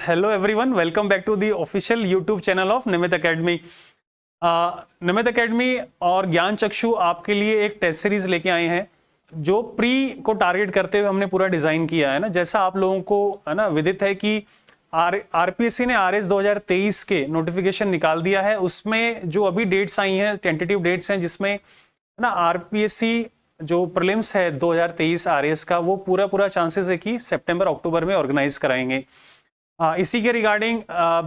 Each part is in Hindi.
Hello everyone, welcome back to the official YouTube channel of Nimit academy. Nimit academy और ज्ञान चक्षु आपके लिए एक टेस्ट सीरीज लेके आए हैं जो प्री को टारगेट करते हुए हमने पूरा डिजाइन किया है ना। जैसा आप लोगों को है ना विदित है कि आरपीएससी ने आरएस 2023 के नोटिफिकेशन निकाल दिया है। उसमें जो अभी डेट्स आई हैं, टेंटेटिव डेट्स हैं, जिसमें ना आरपीएससी जो प्रीलिम्स है 2023 आरएस का, वो पूरा चांसेस है कि सितंबर अक्टूबर में ऑर्गेनाइज कराएंगे। इसी के रिगार्डिंग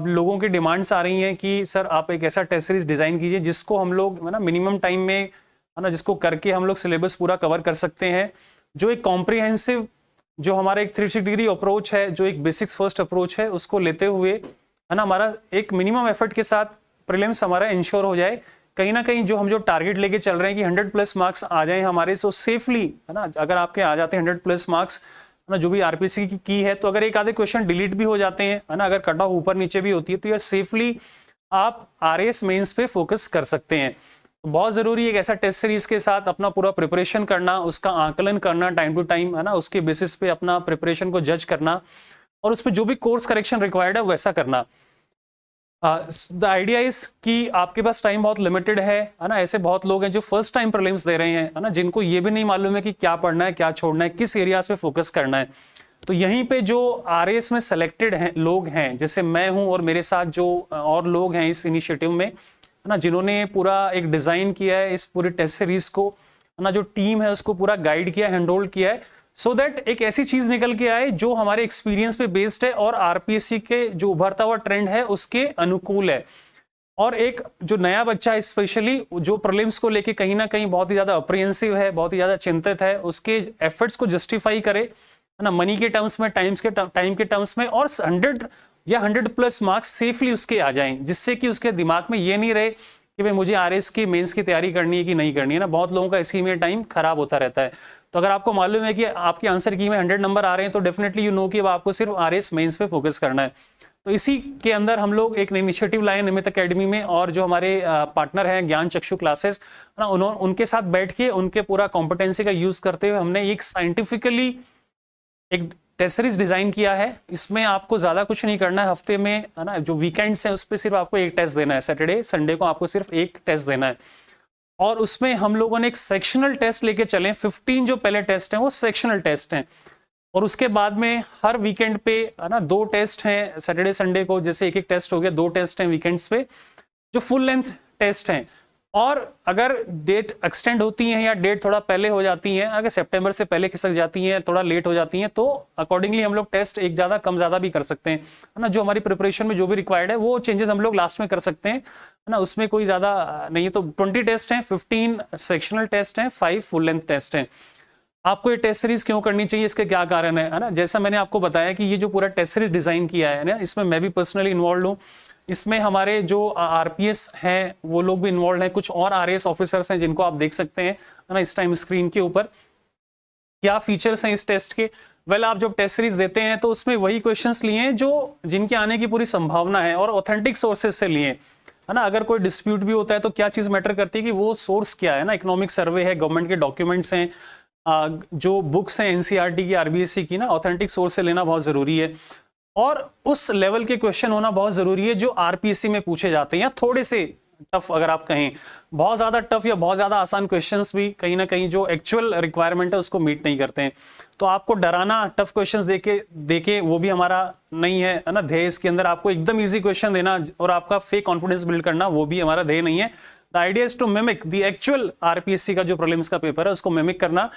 लोगों की डिमांड्स आ रही हैं कि सर आप एक ऐसा टेस्ट सीरीज डिजाइन कीजिए जिसको हम लोग है ना मिनिमम टाइम में है ना जिसको करके हम लोग सिलेबस पूरा कवर कर सकते हैं, जो एक कॉम्प्रिहेंसिव जो हमारा एक 360 डिग्री अप्रोच है, जो एक बेसिक्स फर्स्ट अप्रोच है, उसको लेते हुए है ना हमारा एक मिनिमम एफर्ट के साथ प्रीलिम्स हमारा इंश्योर हो जाए। कहीं ना कहीं जो हम टारगेट लेके चल रहे हैं कि 100+ मार्क्स आ जाए हमारे, सो सेफली है ना, अगर आपके आ जाते हैं 100+ मार्क्स है ना जो भी आरपीएससी की है, तो अगर एक आधे क्वेश्चन डिलीट भी हो जाते हैं है ना, अगर कट ऑफ ऊपर नीचे भी होती है, तो ये सेफली आप आरएस मेंस पे फोकस कर सकते हैं। बहुत जरूरी है एक ऐसा टेस्ट सीरीज के साथ अपना पूरा प्रिपरेशन करना, उसका आकलन करना टाइम टू टाइम है ना, उसके बेसिस पे अपना प्रिपरेशन को जज करना और उस पर जो भी कोर्स करेक्शन रिक्वायर्ड है वैसा करना। द आइडिया इज कि आपके पास टाइम बहुत लिमिटेड है ना। ऐसे बहुत लोग हैं जो फर्स्ट टाइम प्रीलिम्स दे रहे हैं है ना, जिनको ये भी नहीं मालूम है कि क्या पढ़ना है, क्या छोड़ना है, किस एरियाज पे फोकस करना है। तो यहीं पे जो आरएस में सेलेक्टेड हैं लोग हैं, जैसे मैं हूं और मेरे साथ जो और लोग हैं इस इनिशिएटिव में है ना, जिन्होंने पूरा एक डिजाइन किया है इस पूरे टेस्ट सीरीज को है ना, जो टीम है उसको पूरा गाइड किया, हैंडहोल्ड किया है, सो दैट एक ऐसी चीज निकल के आए जो हमारे एक्सपीरियंस पे बेस्ड है और आरपीएससी के जो उभरता हुआ ट्रेंड है उसके अनुकूल है। और एक जो नया बच्चा स्पेशली जो प्रीलिम्स को लेके कहीं ना कहीं बहुत ही ज्यादा अप्रिहेंसिव है, बहुत ही ज्यादा चिंतित है, उसके एफर्ट्स को जस्टिफाई करे है ना, मनी के टर्म्स में, टाइम के टर्म्स में, और 100 या 100+ मार्क्स सेफली उसके आ जाएं, जिससे कि उसके दिमाग में ये नहीं रहे कि भाई मुझे आरएस की मेंस की तैयारी करनी है कि नहीं करनी है ना। बहुत लोगों का इसी में टाइम खराब होता रहता है। तो अगर आपको मालूम है कि आपके आंसर की में 100 नंबर आ रहे हैं, तो डेफिनेटली यू नो कि अब आपको सिर्फ आरएस मेंस पे फोकस करना है। तो इसी के अंदर हम लोग एक इनिशिएटिव लाए निमित एकेडमी में, और जो हमारे पार्टनर हैं ज्ञान चक्षु क्लासेस ना, उनके साथ बैठ के उनके पूरा कॉम्पिटेंसी का यूज करते हुए हमने एक साइंटिफिकली एक टेस्ट सीरीज डिजाइन किया है। इसमें आपको ज्यादा कुछ नहीं करना है, हफ्ते में है ना जो वीकेंड्स हैं उस पर सिर्फ आपको एक टेस्ट देना है, सैटरडे संडे को आपको सिर्फ एक टेस्ट देना है। और उसमें हम लोगों ने एक सेक्शनल टेस्ट लेके चले, 15 जो पहले टेस्ट हैं वो सेक्शनल टेस्ट हैं, और उसके बाद में हर वीकेंड पे है ना 2 टेस्ट हैं, सैटरडे संडे को जैसे एक टेस्ट हो गया, 2 टेस्ट हैं वीकेंड्स पे जो फुल लेंथ टेस्ट हैं। और अगर डेट एक्सटेंड होती हैं या डेट थोड़ा पहले हो जाती हैं, अगर सितंबर से पहले खिसक जाती हैं, थोड़ा लेट हो जाती हैं, तो अकॉर्डिंगली हम लोग टेस्ट एक ज्यादा कम ज्यादा भी कर सकते हैं है ना। जो हमारी प्रिपरेशन में जो भी रिक्वायर्ड है वो चेंजेस हम लोग लास्ट में कर सकते हैं है ना, उसमें कोई ज्यादा नहीं है। तो 20 टेस्ट हैं, 15 सेक्शनल टेस्ट हैं, 5 फुल लेंथ टेस्ट हैं। आपको ये टेस्ट सीरीज क्यों करनी चाहिए, इसके क्या कारण है ना। जैसा मैंने आपको बताया कि ये जो पूरा टेस्ट सीरीज डिजाइन किया है ना, इसमें मैं भी पर्सनली इन्वॉल्व हूँ। इसमें हमारे जो आरपीएस हैं वो लोग भी इन्वॉल्व हैं, कुछ और आरएएस ऑफिसर्स हैं जिनको आप देख सकते हैं है ना इस टाइम स्क्रीन के ऊपर। क्या फीचर्स हैं इस टेस्ट के? वेल, आप जब टेस्ट सीरीज देते हैं तो उसमें वही क्वेश्चंस लिए हैं जो जिनके आने की पूरी संभावना है, और ऑथेंटिक सोर्सेज से लिए है ना। अगर कोई डिस्प्यूट भी होता है तो क्या चीज मैटर करती है कि वो सोर्स क्या है ना, इकोनॉमिक सर्वे है, गवर्नमेंट के डॉक्यूमेंट्स हैं, जो बुक्स हैं एनसीईआरटी की, आरबीएससी की ना, ऑथेंटिक सोर्स से लेना बहुत जरूरी है। और उस लेवल के क्वेश्चन होना बहुत जरूरी है जो आरपीएससी में पूछे जाते हैं, या थोड़े से टफ अगर आप कहें, बहुत ज्यादा टफ या बहुत ज्यादा आसान क्वेश्चंस भी कहीं ना कहीं जो एक्चुअल रिक्वायरमेंट है उसको मीट नहीं करते हैं। तो आपको डराना टफ क्वेश्चंस देके वो भी हमारा नहीं है ना ध्येय। इसके अंदर आपको एकदम इजी क्वेश्चन देना और आपका फेक कॉन्फिडेंस बिल्ड करना, वो भी हमारा ध्येय नहीं है। The idea is to mimic the actual RPSC का जो प्रीलिम्स का पेपर है उसको मिमिक करना।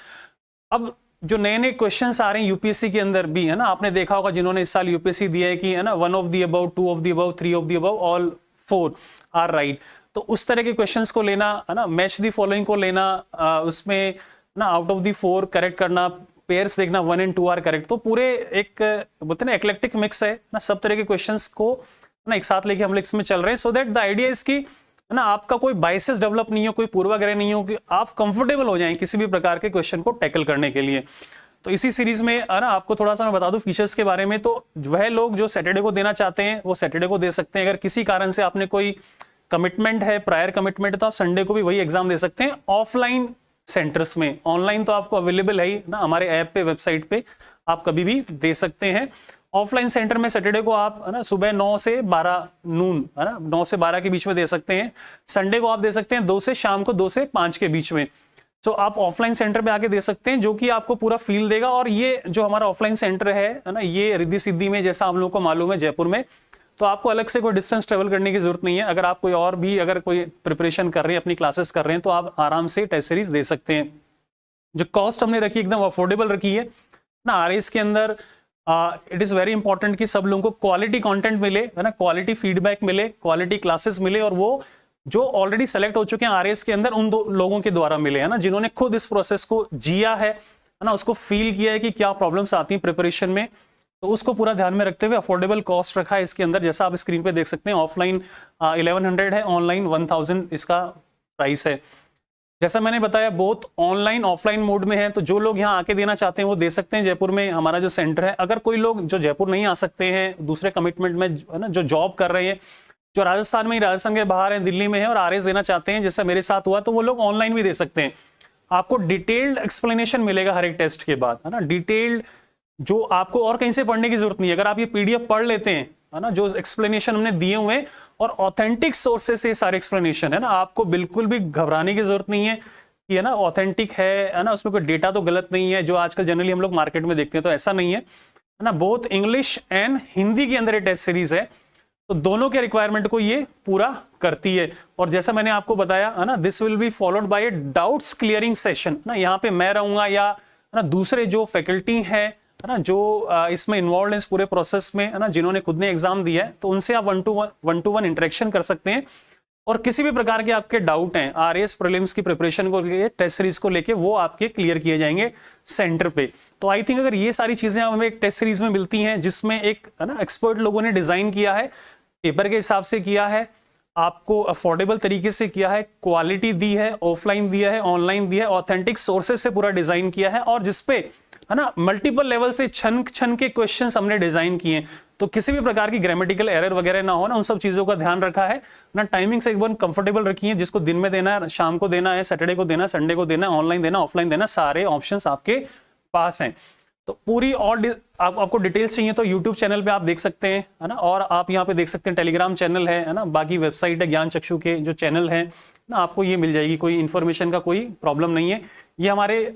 अब जो नए नए क्वेश्चंस आ रहे हैं यूपीएससी के अंदर भी है ना, आपने देखा होगा जिन्होंने इस साल यूपीएससी दिया है कि है ना 1 of the above, 2 of the above, 3 of the above, all 4 are right. तो उस तरह के क्वेश्चंस को लेना है ना, मैच द फॉलोइंग को लेना, उसमें ना आउट ऑफ द 4 करेक्ट करना, पेयर्स देखना 1 and 2 आर करेक्ट। तो पूरे एक बोलते हैं ना एक्लेक्टिक मिक्स है ना, सब तरह के क्वेश्चंस को ना एक साथ लेके हम लोग इसमें चल रहे हैं, so that the idea is की है ना आपका कोई बायसेस डेवलप नहीं हो, कोई पूर्वाग्रह नहीं हो, कि आप कंफर्टेबल हो जाएं किसी भी प्रकार के क्वेश्चन को टैकल करने के लिए। तो इसी सीरीज में है ना आपको थोड़ा सा मैं बता दूं फीचर्स के बारे में। तो वह लोग जो सैटरडे को देना चाहते हैं वो सैटरडे को दे सकते हैं, अगर किसी कारण से आपने कोई कमिटमेंट है, प्रायर कमिटमेंट है, तो आप संडे को भी वही एग्जाम दे सकते हैं ऑफलाइन सेंटर्स में। ऑनलाइन तो आपको अवेलेबल है ही ना, हमारे ऐप पे, वेबसाइट पे आप कभी भी दे सकते हैं। ऑफलाइन सेंटर में सैटरडे को आप है ना सुबह 9 से 12 नून है ना 9 से 12 के बीच में दे सकते हैं। संडे को आप दे सकते हैं 2 से शाम को 2 से 5 के बीच में। तो आप ऑफलाइन सेंटर पे आके दे सकते हैं, जो कि आपको पूरा फील देगा। और ये जो हमारा ऑफलाइन सेंटर है ना, ये रिद्धि सिद्धि में, जैसा आप लोगों को मालूम है, जयपुर में, तो आपको अलग से कोई डिस्टेंस ट्रेवल करने की जरूरत नहीं है। अगर आप कोई और भी अगर कोई प्रिपरेशन कर रहे हैं, अपनी क्लासेस कर रहे हैं, तो आप आराम से टेस्ट सीरीज दे सकते हैं। जो कॉस्ट हमने रखी एकदम अफोर्डेबल रखी है ना। आरएस के अंदर इट इज वेरी इंपॉर्टेंट कि सब लोगों को क्वालिटी कंटेंट मिले है ना, क्वालिटी फीडबैक मिले, क्वालिटी क्लासेस मिले, और वो जो ऑलरेडी सेलेक्ट हो चुके हैं आरएस के अंदर उन लोगों के द्वारा मिले है ना, जिन्होंने खुद इस प्रोसेस को जिया है ना, उसको फील किया है कि क्या प्रॉब्लम्स आती हैं प्रिपरेशन में। तो उसको पूरा ध्यान में रखते हुए अफोर्डेबल कॉस्ट रखा है इसके अंदर, जैसा आप स्क्रीन पे देख सकते हैं। ऑफलाइन 1100 है, ऑनलाइन 1000 इसका प्राइस है। जैसा मैंने बताया बहुत ऑनलाइन ऑफलाइन मोड में है, तो जो लोग यहाँ आके देना चाहते हैं वो दे सकते हैं। जयपुर में हमारा जो सेंटर है, अगर कोई लोग जो जयपुर नहीं आ सकते हैं, दूसरे कमिटमेंट में है ना, जो जॉब कर रहे हैं, जो राजस्थान में ही, राजस्थान के बाहर हैं, दिल्ली में है और आरएस देना चाहते हैं, जैसा मेरे साथ हुआ, तो वो लोग ऑनलाइन भी दे सकते हैं। आपको डिटेल्ड एक्सप्लेनेशन मिलेगा हर एक टेस्ट के बाद है ना, डिटेल्ड, जो आपको और कहीं से पढ़ने की जरूरत नहीं है। अगर आप ये पीडीएफ पढ़ लेते हैं है ना, जो एक्सप्लेनेशन हमने दिए हुए हैं और ऑथेंटिक सोर्सेस से सारे एक्सप्लेनेशन है ना, आपको बिल्कुल भी घबराने की जरूरत नहीं है कि है ना ऑथेंटिक है ना, उसमें कोई डेटा तो गलत नहीं है, जो आजकल जनरली हम लोग मार्केट में देखते हैं, तो ऐसा नहीं है ना। बोथ इंग्लिश एंड हिंदी के अंदर ये टेस्ट सीरीज है, तो दोनों के रिक्वायरमेंट को ये पूरा करती है। और जैसा मैंने आपको बताया है ना, this will be followed by A doubts clearing session ना। यहाँ पे मैं रहूंगा या है ना दूसरे जो फैकल्टी है ना, जो इसमें इन्वॉल्व है इस पूरे प्रोसेस में है ना, जिन्होंने खुद ने एग्जाम दिया है, तो उनसे आप वन टू वन इंटरेक्शन कर सकते हैं। और किसी भी प्रकार के आपके डाउट हैं आरएस प्रीलिम्स की प्रिपरेशन को लेके, टेस्ट सीरीज को लेके, वो आपके क्लियर किए जाएंगे सेंटर पे। तो आई थिंक अगर ये सारी चीजें हमें एक टेस्ट सीरीज में मिलती हैं, जिसमें एक है ना एक्सपर्ट लोगों ने डिजाइन किया है, पेपर के हिसाब से किया है, आपको अफोर्डेबल तरीके से किया है, क्वालिटी दी है, ऑफलाइन दिया है, ऑनलाइन दिया है, ऑथेंटिक सोर्सेज से पूरा डिजाइन किया है, और जिसपे है ना मल्टीपल लेवल से छन छन के क्वेश्चंस हमने डिजाइन किए, तो किसी भी प्रकार की ग्रामेटिकल एरर वगैरह ना हो ना, उन सब चीजों का ध्यान रखा है ना। टाइमिंग से एकदम कंफर्टेबल रखी है, जिसको दिन में देना है, शाम को देना है, सैटरडे को देना है, संडे को देना है, ऑनलाइन देना, ऑफलाइन देना, सारे ऑप्शंस आपके पास हैं। तो पूरी और आपको डिटेल्स चाहिए तो यूट्यूब चैनल पे आप देख सकते हैं है ना, और आप यहाँ पे देख सकते हैं टेलीग्राम चैनल है ना, बाकी वेबसाइट है ज्ञान चक्षु के जो चैनल है ना, आपको ये मिल जाएगी, कोई इन्फॉर्मेशन का कोई प्रॉब्लम नहीं है। ये हमारे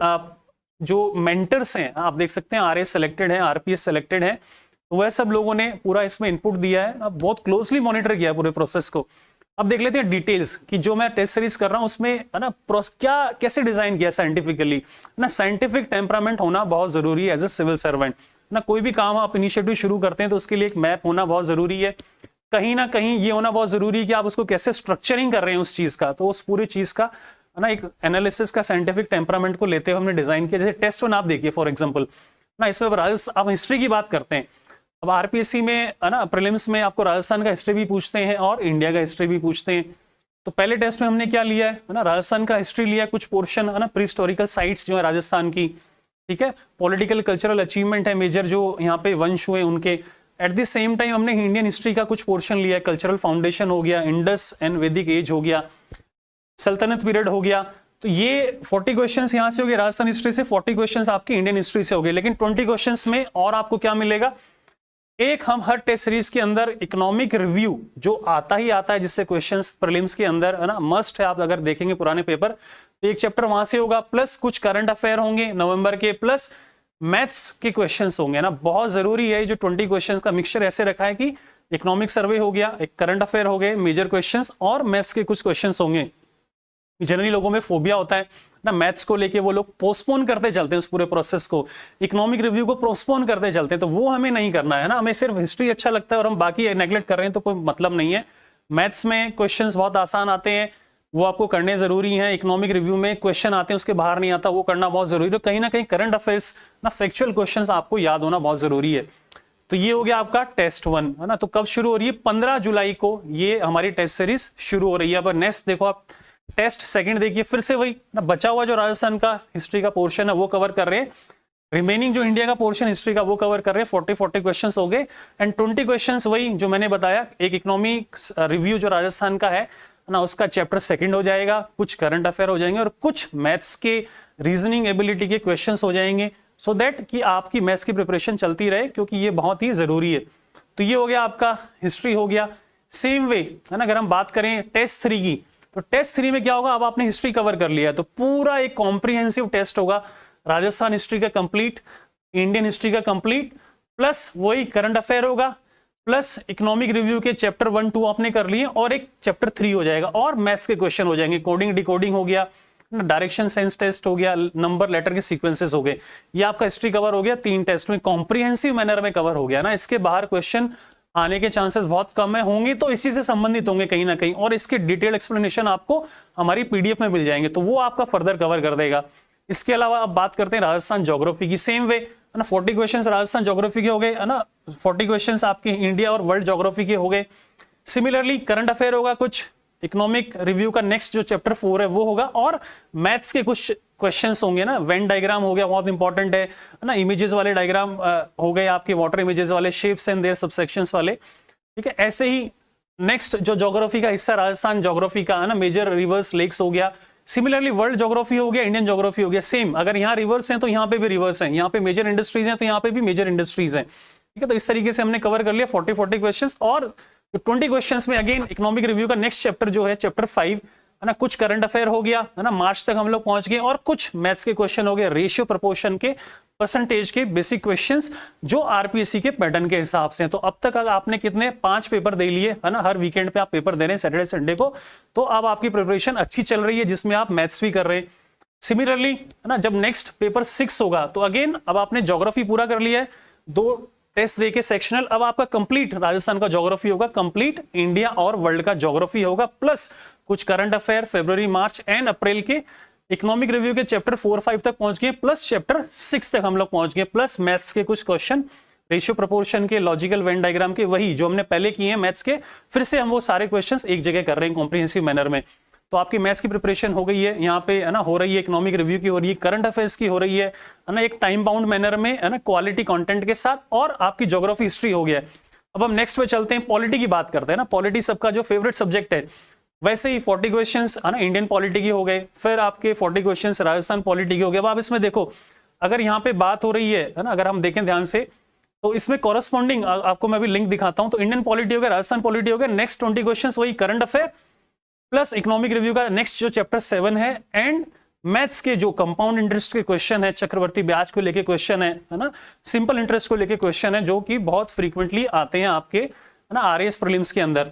जो मेंटर्स हैं आप देख सकते हैं, आरएस सेलेक्टेड है, आरपीएस सेलेक्टेड है, वह सब लोगों ने पूरा इसमें इनपुट दिया है, अब बहुत क्लोजली मॉनिटर किया पूरे प्रोसेस को। अब देख लेते हैं डिटेल्स कि जो मैं टेस्ट सीरीज कर रहा हूं उसमें है ना क्या कैसे डिजाइन किया साइंटिफिकली ना। साइंटिफिक टेम्परामेंट होना बहुत जरूरी है एज ए सिविल सर्वेंट ना। कोई भी काम आप इनिशिएटिव शुरू करते हैं तो उसके लिए एक मैप होना बहुत जरूरी है, कहीं ना कहीं ये होना बहुत जरूरी है कि आप उसको कैसे स्ट्रक्चरिंग कर रहे हैं उस चीज का, तो उस पूरी चीज का ना एक एनालिसिस का साइंटिफिक टेम्परामेंट को लेते हुए हमने डिजाइन किया। जैसे टेस्ट वन आप देखिए फॉर एग्जांपल ना, इसमें आप हिस्ट्री की बात करते हैं, अब आरपीएससी में है ना प्रीलिम्स में आपको राजस्थान का हिस्ट्री भी पूछते हैं और इंडिया का हिस्ट्री भी पूछते हैं। तो पहले टेस्ट में हमने क्या लिया है ना, राजस्थान का हिस्ट्री लिया, कुछ पोर्शन है ना प्री हिस्टोरिकल साइट्स जो है राजस्थान की, ठीक है, पॉलिटिकल कल्चरल अचीवमेंट है मेजर जो यहाँ पे वंश हुए उनके। एट द सेम टाइम हमने इंडियन हिस्ट्री का कुछ पोर्शन लिया है, कल्चरल फाउंडेशन हो गया, इंडस एंड वैदिक एज हो गया, सल्तनत पीरियड हो गया। तो ये 40 क्वेश्चंस यहाँ से हो गए राजस्थान हिस्ट्री से, 40 क्वेश्चंस आपकी इंडियन हिस्ट्री से हो गए। लेकिन 20 क्वेश्चंस में और आपको क्या मिलेगा, एक हम हर टेस्ट सीरीज के अंदर इकोनॉमिक रिव्यू जो आता ही आता है, जिससे क्वेश्चंस प्रीलिम्स के अंदर है ना मस्ट है। आप अगर देखेंगे पुराने पेपर तो एक चैप्टर वहां से होगा, प्लस कुछ करंट अफेयर होंगे नवंबर के, प्लस मैथ्स के क्वेश्चंस होंगे ना। बहुत जरूरी है जो 20 क्वेश्चंस का मिक्सचर ऐसे रखा है कि इकोनॉमिक सर्वे हो गया, एक करंट अफेयर हो गए मेजर क्वेश्चंस, और मैथ्स के कुछ क्वेश्चंस होंगे। जनरली लोगों में फोबिया होता है ना मैथ्स को लेके, वो लोग पोस्टपोन करते चलते हैं उस पूरे प्रोसेस को, इकोनॉमिक रिव्यू को पोस्टपोन करते चलते हैं, तो वो हमें नहीं करना है ना। हमें सिर्फ हिस्ट्री अच्छा लगता है और हम बाकी नेगलेक्ट कर रहे हैं तो कोई मतलब नहीं है। मैथ्स में क्वेश्चंस बहुत आसान आते हैं, वो आपको करने जरूरी है। इकोनॉमिक रिव्यू में क्वेश्चन आते हैं उसके बाहर नहीं आता, वो करना बहुत जरूरी है। तो कहीं ना कहीं करंट अफेयर्स ना फैक्चुअल क्वेश्चंस आपको याद होना बहुत जरूरी है। तो ये हो गया आपका टेस्ट 1 है ना। तो कब शुरू हो रही है, 15 जुलाई को ये हमारी टेस्ट सीरीज शुरू हो रही है। अब नेक्स्ट देखो आप टेस्ट सेकंड देखिए, फिर से वही ना बचा हुआ जो राजस्थान का हिस्ट्री का पोर्शन है वो कवर कर रहे हैं, रिमेनिंग जो इंडिया का पोर्शन हिस्ट्री का वो कवर कर रहे हैं। 40 क्वेश्चंस हो गए एंड 20 क्वेश्चंस वही जो मैंने बताया, एक इकोनॉमिक रिव्यू जो राजस्थान का है ना उसका चैप्टर सेकंड हो जाएगा, कुछ करंट अफेयर हो जाएंगे और कुछ मैथ्स के रीजनिंग एबिलिटी के क्वेश्चंस हो जाएंगे। सो दैट कि आपकी मैथ्स की प्रिपरेशन चलती रहे, क्योंकि ये बहुत ही जरूरी है। तो ये हो गया आपका हिस्ट्री हो गया। सेम वे है ना, अगर हम बात करें टेस्ट 3 की, तो टेस्ट 3 में क्या होगा, अब आपने हिस्ट्री कवर कर लिया तो पूरा एक कॉम्प्रिहेंसिव टेस्ट होगा, राजस्थान हिस्ट्री का कंप्लीट, इंडियन हिस्ट्री का कंप्लीट, प्लस वही करंट अफेयर होगा, प्लस इकोनॉमिक रिव्यू के चैप्टर 1 2 आपने कर लिए और एक चैप्टर 3 हो जाएगा, और मैथ्स के क्वेश्चन हो जाएंगे, कोडिंग डिकोडिंग हो गया, डायरेक्शन सेंस टेस्ट हो गया, नंबर लेटर के सीक्वेंसेस हो गए। ये आपका हिस्ट्री कवर हो गया 3 टेस्ट में, कॉम्प्रिहेंसिव मैनर में कवर हो गया ना। इसके बाहर क्वेश्चन आने के चांसेस बहुत कम है, होंगे तो इसी से संबंधित होंगे कहीं ना कहीं, और इसके डिटेल एक्सप्लेनेशन आपको हमारी पीडीएफ में मिल जाएंगे, तो वो आपका फर्दर कवर कर देगा। इसके अलावा अब बात करते हैं राजस्थान ज्योग्राफी की। सेम वे है ना, 40 क्वेश्चंस राजस्थान ज्योग्राफी के हो गए है ना, 40 क्वेश्चंस आपके इंडिया और वर्ल्ड ज्योग्राफी के हो गए। सिमिलरली करंट अफेयर होगा कुछ, इकोनॉमिक रिव्यू का नेक्स्ट जो चैप्टर 4 है वो होगा, और मैथ्स के कुछ क्वेश्चंस होंगे ना। वेन डायग्राम हो गया, बहुत इंपॉर्टेंट है ना, इमेजेस वाले डायग्राम हो गए आपके, वाटर इमेजेस वाले, शेप्स एंड देयर सबसेक्शंस वाले, ठीक है। ऐसे ही नेक्स्ट जो ज्योग्राफी का हिस्सा राजस्थान ज्योग्राफी का है ना, मेजर रिवर्स लेक्स हो गया। सिमिलरली वर्ल्ड ज्योग्राफी हो गया, इंडियन ज्योग्राफी हो गया। सेम, अगर यहाँ रिवर्स हैं तो यहाँ पे भी रिवर्स हैं, यहाँ पे मेजर इंडस्ट्रीज हैं तो यहाँ पे भी मेजर इंडस्ट्रीज हैं, ठीक है। तो इस तरीके से हमने कवर कर लिया 40 क्वेश्चंस। और 20 क्वेश्चंस में अगेन इकोनॉमिक रिव्यू का नेक्स्ट चैप्टर जो है चैप्टर 5 है ना, कुछ करंट अफेयर हो गया है ना, मार्च तक हम लोग पहुंच गए, और कुछ मैथ्स के क्वेश्चन हो गए, रेशियो प्रोपोर्शन के, परसेंटेज के बेसिक क्वेश्चंस जो आरपीएससी के पैटर्न के हिसाब से हैं। तो अब तक अगर आपने कितने 5 पेपर दे लिए है ना, हर वीकेंड पे आप पेपर दे रहे हैं सैटरडे संडे को, तो अब आपकी प्रिपरेशन अच्छी चल रही है, जिसमें आप मैथ्स भी कर रहे हैं। सिमिलरली है ना, जब नेक्स्ट पेपर 6 होगा तो अगेन अब आपने ज्योग्राफी पूरा कर लिया है, 2 टेस्ट देके सेक्शनल, अब आपका कंप्लीट राजस्थान का ज्योग्राफी होगा, कंप्लीट इंडिया और वर्ल्ड का ज्योग्राफी होगा, प्लस कुछ current affair February March and April के, इकोनॉमिक रिव्यू के चैप्टर 4-5 तक पहुंच गए, प्लस चैप्टर 6 तक हम लोग पहुंच गए, प्लस मैथ्स के कुछ क्वेश्चन, रेशियो प्रोपोर्शन के, लॉजिकल वेन डायग्राम के, वही जो हमने पहले किए हैं मैथ्स के, फिर से हम वो सारे क्वेश्चंस एक जगह कर रहे हैं कॉम्प्रिहेंसिव मैनर में। तो आपकी मैथ्स की प्रिपरेशन हो गई है, यहाँ पे है ना हो रही है, इकोनॉमिक रिव्यू की हो रही है, करंट अफेयर्स की हो रही है ना, एक टाइम बाउंड मैनर में है ना, क्वालिटी कंटेंट के साथ, और आपकी ज्योग्राफी हिस्ट्री हो गया है। अब हम नेक्स्ट पे चलते हैं, पॉलिटी की बात करते हैं ना। पॉलिटी सबका जो फेवरेट सब्जेक्ट है, वैसे ही 40 क्वेश्चंस है ना इंडियन पॉलिटी की हो गए, फिर आपके 40 क्वेश्चंस राजस्थान पॉलिटी के हो गए। अब आप इसमें देखो, अगर यहाँ पे बात हो रही है ना, अगर हम देखें ध्यान से, तो इसमें कॉरेस्पॉन्डिंग आपको मैं भी लिंक दिखाता हूं, तो इंडियन पॉलिटी हो गया, राजस्थान पॉलिटी हो गया, नेक्स्ट 20 क्वेश्चंस वही current affair plus economic review का नेक्स्ट जो चैप्टर 7 है, एंड मैथ्स के जो कंपाउंड इंटरेस्ट के क्वेश्चन है, चक्रवर्ती ब्याज को लेके क्वेश्चन है ना, सिंपल इंटरेस्ट को लेके क्वेश्चन है, जो कि बहुत फ्रीक्वेंटली आते हैं आपके है ना आरएएस प्रीलिम्स के अंदर।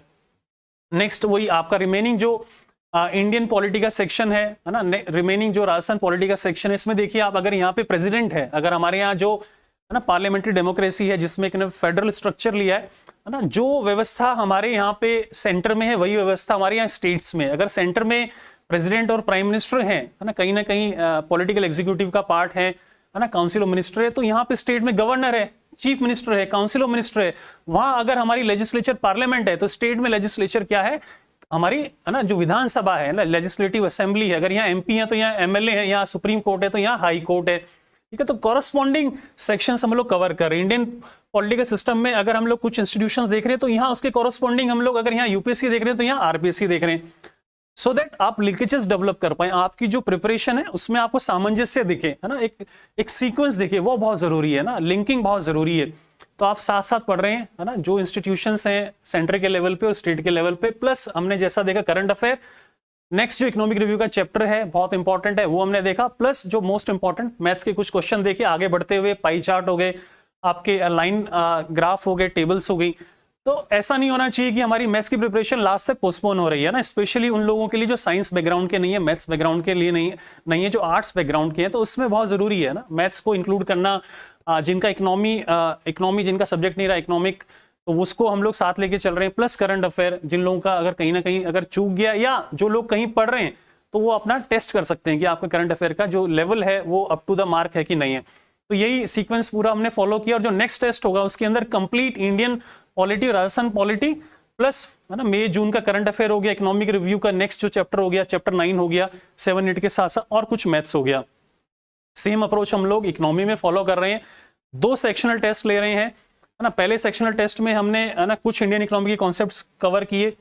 नेक्स्ट वही आपका रिमेनिंग जो इंडियन पॉलिटी का सेक्शन है ना, रिमेनिंग जो राजस्थान पॉलिटी का सेक्शन है, इसमें देखिए आप, अगर यहाँ पे प्रेसिडेंट है, अगर हमारे यहाँ जो है ना पार्लियामेंट्री डेमोक्रेसी है, जिसमें फेडरल स्ट्रक्चर लिया है ना, जो व्यवस्था हमारे यहाँ पे सेंटर में है वही व्यवस्था हमारे यहाँ स्टेट्स में। अगर सेंटर में प्रेसिडेंट और प्राइम मिनिस्टर हैं है ना, कहीं ना कहीं पॉलिटिकल एग्जीक्यूटिव का पार्ट है ना, काउंसिल ऑफ मिनिस्टर है, तो यहाँ पे स्टेट में गवर्नर है, चीफ मिनिस्टर है, काउंसिल ऑफ मिनिस्टर है। वहां अगर हमारी लेजिस्लेचर पार्लियामेंट है, तो स्टेट में लेजिस्लेचर क्या है हमारी है ना, जो विधानसभा है ना, लेजिस्लेटिव असेंबली है। अगर यहाँ एमपी है तो यहाँ एमएलए है, यहाँ सुप्रीम कोर्ट है तो यहाँ हाई कोर्ट है, ठीक है। तो कॉरेस्पॉन्डिंग सेक्शंस हम लोग कवर कर रहे हैं। इंडियन पॉलिटिकल सिस्टम में अगर हम लोग कुछ इंस्टीट्यूशंस देख रहे हैं, तो यहाँ उसके कॉरेस्पॉन्डिंग हम लोग, अगर यहाँ यूपीएससी देख रहे हैं तो यहाँ आरपीएससी देख रहे हैं, सो दैट आप लिंकेजेस डेवलप कर पाए, आपकी जो प्रिपरेशन है उसमें आपको सामंजस्य दिखे है ना, एक सीक्वेंस दिखे, वो बहुत जरूरी है ना, लिंकिंग बहुत जरूरी है। तो आप साथ साथ पढ़ रहे हैं है ना, जो इंस्टीट्यूशंस हैं सेंटर के लेवल पे और स्टेट के लेवल पे, प्लस हमने जैसा देखा करंट अफेयर, नेक्स्ट जो इकोनॉमिक रिव्यू का चैप्टर है बहुत इंपॉर्टेंट है, वो हमने देखा, प्लस जो मोस्ट इंपॉर्टेंट मैथ्स के कुछ क्वेश्चन देखे, आगे बढ़ते हुए पाई चार्ट हो गए, आपके लाइन ग्राफ हो गए, टेबल्स हो गई। तो ऐसा नहीं होना चाहिए कि हमारी मैथ्स की प्रिपरेशन लास्ट तक पोस्टपोन हो रही है ना, स्पेशली उन लोगों के लिए जो साइंस बैकग्राउंड के नहीं है, मैथ्स बैकग्राउंड के लिए नहीं है, जो आर्ट्स बैकग्राउंड के हैं, तो उसमें बहुत जरूरी है ना मैथ्स को इंक्लूड करना। जिनका इकोनॉमी जिनका सब्जेक्ट नहीं रहा इकोनॉमिक, तो उसको हम लोग साथ लेके चल रहे हैं, प्लस करंट अफेयर, जिन लोगों का अगर कहीं ना कहीं अगर चूक गया, या जो लोग कहीं पढ़ रहे हैं, तो वो अपना टेस्ट कर सकते हैं कि आपका करंट अफेयर का जो लेवल है वो अप टू द मार्क है कि नहीं है। तो यही सीक्वेंस पूरा हमने फॉलो किया, और जो नेक्स्ट टेस्ट होगा उसके अंदर complete Indian polity, Rajasthan polity, plus है ना मई जून का करंट अफेयर हो गया, इकोनॉमिक रिव्यू का नेक्स्ट जो चैप्टर हो गया, चैप्टर 9 हो गया 7-8 के साथ साथ, और कुछ मैथ्स हो गया। सेम अप्रोच हम लोग इकोनॉमी में फॉलो कर रहे हैं, 2 सेक्शनल टेस्ट ले रहे हैं है ना। पहले सेक्शनल टेस्ट में हमने है ना कुछ इंडियन इकोनॉमी के कॉन्सेप्ट्स कवर किए,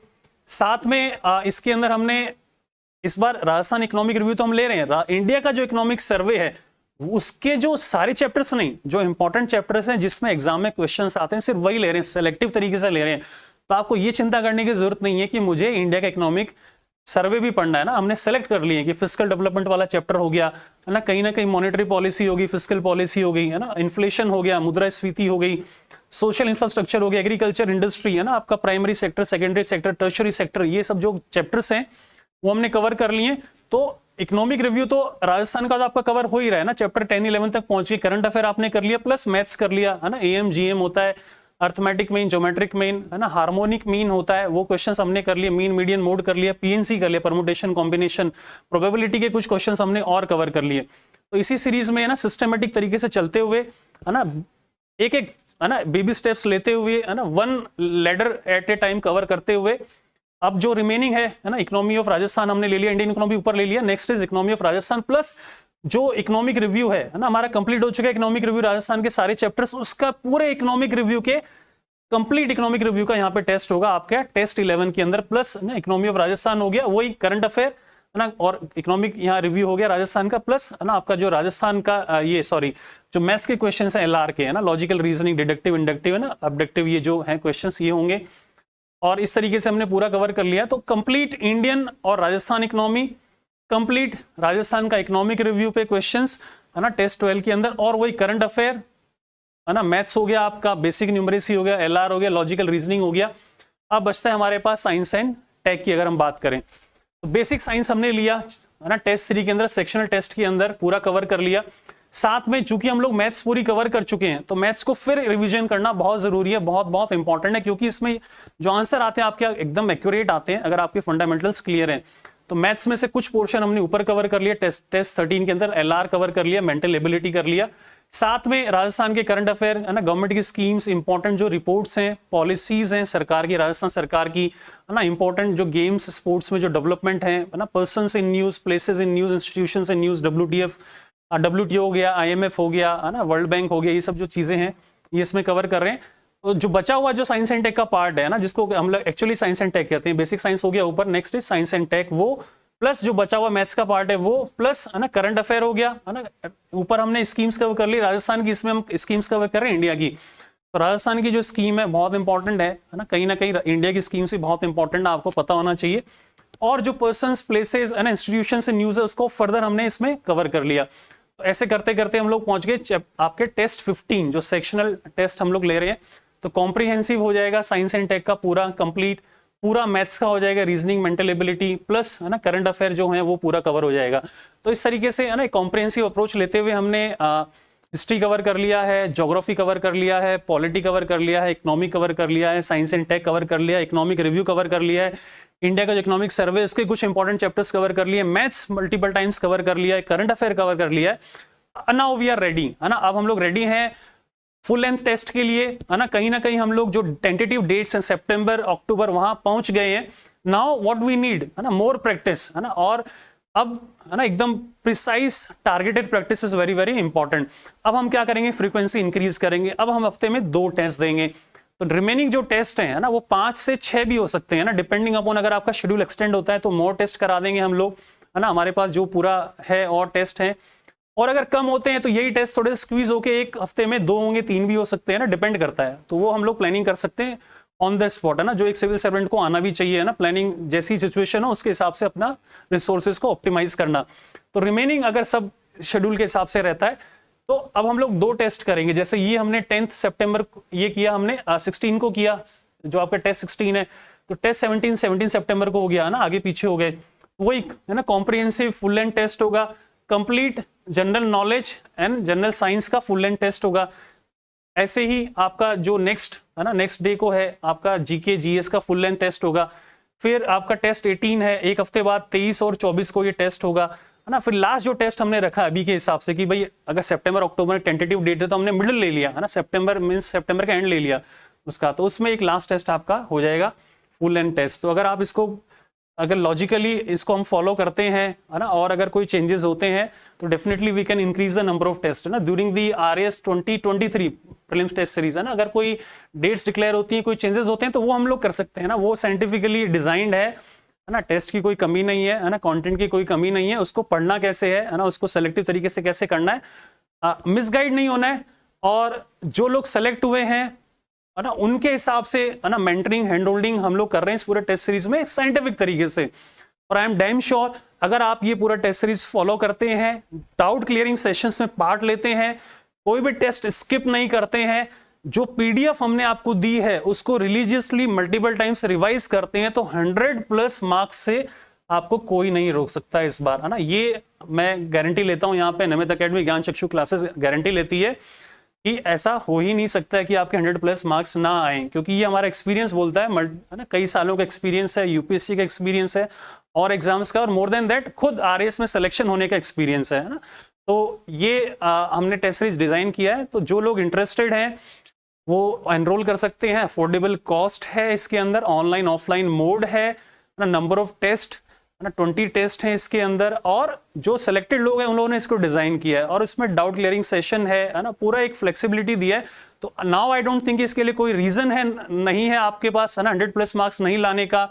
साथ में इसके अंदर हमने इस बार राजस्थान इकोनॉमिक रिव्यू तो हम ले रहे हैं, इंडिया का जो इकोनॉमिक सर्वे है उसके जो सारे चैप्टर्स नहीं, जो इंपॉर्टेंट चैप्टर्स हैं जिसमें एग्जाम में क्वेश्चंस आते हैं सिर्फ वही ले रहे हैं, सेलेक्टिव तरीके से ले रहे हैं। तो आपको ये चिंता करने की जरूरत नहीं है कि मुझे इंडिया का इकोनॉमिक सर्वे भी पढ़ना है ना, हमने सेलेक्ट कर लिए कि फिस्कल डेवलपमेंट वाला चैप्टर हो गया है ना कहीं मॉनेटरी पॉलिसी होगी, फिस्कल पॉलिसी हो गई है ना, इन्फ्लेशन हो गया, मुद्रास्फीति हो गई, सोशल इंफ्रास्ट्रक्चर हो गया, एग्रीकल्चर इंडस्ट्री है ना, आपका primary sector, secondary sector, tertiary sector, ये सब जो चैप्टर्स हैं वो हमने कवर कर लिए। तो इकोनॉमिक रिव्यू तो राजस्थान का तो आपका कवर हो ही रहा है ना, चैप्टर 10-11 तक पहुंची, करंट अफेयर आपने कर लिया, प्लस मैथ्स कर लिया है ना, एएम जीएम होता है, अर्थमेटिक मीन, ज्योमेट्रिक मीन है ना, हार्मोनिक मीन होता है, वो क्वेश्चंस हमने कर लिए, मीन मीडियन मोड कर लिया, पीएनसी कर लिया, परमुटेशन कॉम्बिनेशन, प्रोबेबिलिटी के कुछ क्वेश्चंस हमने और कवर कर लिए। तो इसी सीरीज में है ना सिस्टमेटिक तरीके से चलते हुए है ना, एक एक है ना बेबी स्टेप्स लेते हुए है ना, one ladder at a time cover करते हुए, अब जो रिमेनिंग है ना, इकोनॉमी ऑफ राजस्थान हमने ले लिया, इंडियन इकोनॉमी ऊपर ले लिया, next is economy of Rajasthan, plus जो इकोनॉमिक रिव्यू है ना हमारा कंप्लीट हो चुका है, इकोनॉमिक रिव्यू राजस्थान के सारे चैप्टर्स, उसका पूरे इकोनॉमिक रिव्यू के कंप्लीट इकोनॉमिक रिव्यू का यहाँ पे टेस्ट होगा आपका टेस्ट 11 के अंदर, प्लस ना इकोनॉमी ऑफ राजस्थान हो गया, वही करंट अफेयर है ना, और इकोनॉमिक यहाँ रिव्यू हो गया राजस्थान का, प्लस है ना आपका जो राजस्थान का ये सॉरी जो मैथ्स के क्वेश्चंस हैं एलआर के है ना, लॉजिकल रीजनिंग, डिडक्टिव, इंडक्टिव है ना, अबडक्टिव, ये जो है क्वेश्चंस ये होंगे। और इस तरीके से हमने पूरा कवर कर लिया। तो कंप्लीट इंडियन और राजस्थान इकोनॉमी, कंप्लीट राजस्थान का इकोनॉमिक रिव्यू पे क्वेश्चंस है ना टेस्ट 12 के अंदर, और वही करंट अफेयर है ना, मैथ्स हो गया आपका, बेसिक न्यूमरेसी हो गया, एलआर हो गया, लॉजिकल रीजनिंग हो गया। अब बचता है हमारे पास साइंस एंड टेक की अगर हम बात करें तो बेसिक साइंस हमने लिया है ना टेस्ट 3 के अंदर, सेक्शनल टेस्ट के अंदर पूरा कवर कर लिया। साथ में चूंकि हम लोग मैथ्स पूरी कवर कर चुके हैं तो मैथ्स को फिर रिवीजन करना बहुत जरूरी है, बहुत बहुत इंपॉर्टेंट है, क्योंकि इसमें जो आंसर आते हैं आपके एकदम एक्यूरेट आते हैं अगर आपके फंडामेंटल्स क्लियर हैं। तो मैथ्स में से कुछ पोर्शन हमने ऊपर कवर कर लिया, टेस्ट 13 के अंदर एलआर कवर कर लिया, मेंटल एबिलिटी कर लिया, साथ में राजस्थान के करंट अफेयर है ना, गवर्नमेंट की स्कीम्स, इंपॉर्टेंट जो रिपोर्ट्स हैं, पॉलिसीज हैं सरकार की, राजस्थान सरकार की है ना, इंपॉर्टेंट जो गेम्स स्पोर्ट्स में जो डेवलपमेंट है ना, persons in news, places in news, institutions in news, WTO हो गया, IMF हो गया है ना, वर्ल्ड बैंक हो गया, ये सब जो चीजें हैं ये इसमें कवर कर रहे हैं। तो जो बचा हुआ जो साइंस एंड टेक का पार्ट है ना, जिसको हम लोग एक्चुअली साइंस एंड टेक कहते हैं, बेसिक साइंस हो गया ऊपर, next is science and tech, वो प्लस जो बचा हुआ मैथ्स का पार्ट है वो, प्लस है ना करंट अफेयर हो गया है ना, ऊपर हमने स्कीम्स कवर कर ली राजस्थान की, इसमें हम स्कीम्स कवर कर रहे हैं इंडिया की। तो राजस्थान की जो स्कीम है बहुत इंपॉर्टेंट है ना, कहीं ना कहीं इंडिया की स्कीम्स भी बहुत इंपॉर्टेंट है, आपको पता होना चाहिए। और जो पर्सन्स, प्लेसेस है ना, इंस्टीट्यूशंस, न्यूज, उसको फर्दर हमने इसमें कवर कर लिया। तो ऐसे करते करते हम लोग पहुंच गए आपके टेस्ट 15 जो सेक्शनल टेस्ट हम लोग ले रहे हैं। तो कॉम्प्रिहेंसिव हो जाएगा साइंस एंड टेक का पूरा कंप्लीट, पूरा मैथ्स का हो जाएगा, रीजनिंग, मेंटल एबिलिटी, प्लस है ना करंट अफेयर जो है वो पूरा कवर हो जाएगा। तो इस तरीके से है ना कॉम्प्रिहेंसिव अप्रोच लेते हुए हमने हिस्ट्री कवर कर लिया है, ज्योग्राफी कवर कर लिया है, पॉलिटी कवर कर लिया है, इकोनॉमिक कवर कर लिया है, साइंस एंड टेक कवर कर लिया है, इकोनॉमिक रिव्यू कवर कर लिया है, इंडिया का जो इकोनॉमिक सर्वे उसके कुछ इंपॉर्टेंट चैप्टर्स कवर कर लिए, मैथ्स मल्टीपल टाइम्स कवर कर लिया है, करंट अफेयर कवर कर लिया है। नाउ वी आर रेडी है ना, अब हम लोग रेडी हैं फुल लेंथ टेस्ट के लिए है ना कहीं हम लोग जो टेंटेटिव डेट्स हैं सितंबर अक्टूबर वहां पहुंच गए हैं। नाउ व्हाट वी नीड है ना मोर प्रैक्टिस है ना, और अब है ना एकदम precise targeted practice is very very important. अब हम क्या करेंगे, फ्रीक्वेंसी इंक्रीज करेंगे, अब हम हफ्ते में 2 टेस्ट देंगे। तो रिमेनिंग जो टेस्ट हैं है ना वो 5 से 6 भी हो सकते हैं ना, डिपेंडिंग अपॉन अगर आपका शेड्यूल एक्सटेंड होता है तो मोर टेस्ट करा देंगे हम लोग है ना, हमारे पास जो पूरा है और टेस्ट है, और अगर कम होते हैं तो यही टेस्ट थोड़े स्क्वीज होके एक हफ्ते में 2 होंगे, 3 भी हो सकते हैं ना, डिपेंड करता है। तो वो हम लोग प्लानिंग कर सकते हैं ऑन द स्पॉट है ना, जो एक सिविल सर्वेंट को आना भी चाहिए है ना, प्लानिंग जैसी सिचुएशन हो उसके हिसाब से अपना रिसोर्सेज को ऑप्टिमाइज करना। तो रिमेनिंग अगर सब शेड्यूल के हिसाब से रहता है तो अब हम लोग 2 टेस्ट करेंगे। जैसे ये हमने 10 सितंबर ये किया, हमने 16 को किया जो आपका टेस्ट 16 है, तो टेस्ट 17 सितंबर को हो गया ना, आगे पीछे हो गए। वही है ना कॉम्प्रिहेंसिव फुल लेंथ टेस्ट होगा, complete general knowledge and general science का फुल लेंथ टेस्ट होगा। ऐसे ही आपका जो नेक्स्ट है ना, नेक्स्ट डे को है आपका जीके जीएस का फुल लेंथ टेस्ट होगा। फिर आपका टेस्ट 18 है, एक हफ्ते बाद 23 और 24 को ये टेस्ट होगा है ना। फिर लास्ट जो टेस्ट हमने रखा अभी के हिसाब से कि भाई अगर सितंबर अक्टूबर टेंटेटिव डेट है तो हमने मिडिल ले लिया है ना, सितंबर मींस सितंबर का एंड ले लिया उसका, तो उसमें एक लास्ट टेस्ट आपका हो जाएगा फुल लेंथ टेस्ट। तो अगर आप इसको अगर लॉजिकली इसको हम फॉलो करते हैं है ना, और अगर कोई चेंजेस होते हैं तो definitely we can increase the number of test है ना during the RAS 2023 prelims test series है ना। अगर कोई डेट्स डिक्लेयर होती हैं, कोई चेंजेस होते हैं तो वो हम लोग कर सकते हैं ना, वो साइंटिफिकली डिजाइंड है ना, टेस्ट की कोई कमी नहीं है ना, कंटेंट की कोई कमी नहीं है, उसको पढ़ना कैसे है ना, उसको सेलेक्टिव तरीके से कैसे करना है, मिसगाइड नहीं होना है, और जो लोग सेलेक्ट हुए हैं है ना, उनके हिसाब से है ना मेंटरिंग हैंड होल्डिंग हम लोग कर रहे हैं इस पूरे टेस्ट सीरीज में साइंटिफिक तरीके से। और आई एम डैम श्योर अगर आप ये पूरा टेस्ट सीरीज फॉलो करते हैं, डाउट क्लियरिंग सेशंस में पार्ट लेते हैं, कोई भी टेस्ट स्किप नहीं करते हैं, जो पीडीएफ हमने आपको दी है उसको रिलीजियसली मल्टीपल टाइम्स रिवाइज करते हैं, तो 100+ मार्क्स से आपको कोई नहीं रोक सकता इस बार, है ना। ये मैं गारंटी लेता हूं, यहाँ पे नमित एकेडमी ज्ञान चक्षु क्लासेस गारंटी लेती है कि ऐसा हो ही नहीं सकता है कि आपके 100+ मार्क्स ना आए, क्योंकि ये हमारा एक्सपीरियंस बोलता है ना, कई सालों का एक्सपीरियंस है, यूपीएससी का एक्सपीरियंस है और एग्जाम्स का, और मोर देन दैट खुद आरएएस में सिलेक्शन होने का एक्सपीरियंस है ना। तो ये हमने टेस्ट सीरीज डिजाइन किया है, तो जो लोग इंटरेस्टेड हैं वो एनरोल कर सकते हैं, अफोर्डेबल कॉस्ट है इसके अंदर, ऑनलाइन ऑफलाइन मोड है ना, नंबर ऑफ टेस्ट ना 20 टेस्ट हैं इसके अंदर, और जो सिलेक्टेड लोग हैं उन लोगों ने इसको डिजाइन किया है, और इसमें डाउट क्लियरिंग सेशन है ना, पूरा एक फ्लेक्सिबिलिटी दिया है। तो नाउ आई डोंट थिंक इसके लिए कोई रीजन है नहीं है आपके पास, है ना, 100+ मार्क्स नहीं लाने का।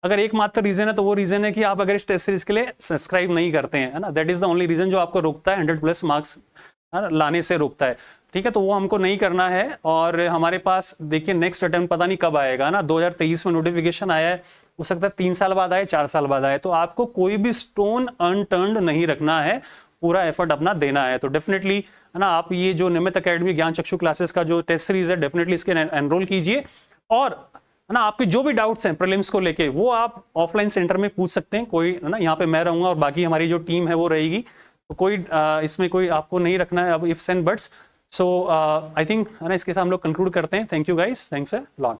अगर एकमात्र रीजन है तो वो रीजन है कि आप अगर इस टेस्ट सीरीज के लिए सब्सक्राइब नहीं करते हैं, है ना, that is the only reason जो आपको रोकता है 100+ मार्क्स लाने से रोकता है, ठीक है। तो वो हमको नहीं करना है, और हमारे पास देखिए नेक्स्ट अटेम्प्ट पता नहीं कब आएगा ना, 2023 में नोटिफिकेशन आया है, हो सकता है 3 साल बाद आए, 4 साल बाद आए, तो आपको कोई भी स्टोन अनटर्न्ड नहीं रखना है, पूरा एफर्ट अपना देना है। तो डेफिनेटली है ना, आप ये जो निमित एकेडमी ज्ञान चक्षु क्लासेस का जो टेस्ट सीरीज है डेफिनेटली इसके एनरोल कीजिए, और है ना आपके जो भी डाउट्स हैं प्रीलिम्स को लेके वो आप ऑफलाइन सेंटर में पूछ सकते हैं, कोई है ना, यहाँ पे मैं रहूंगा और बाकी हमारी जो टीम है वो रहेगी, तो कोई इसमें कोई आपको नहीं रखना है अब ifs and buts. So I think है ना, इसके साथ हम लोग कंक्लूड करते हैं। Thank you guys, thanks a lot.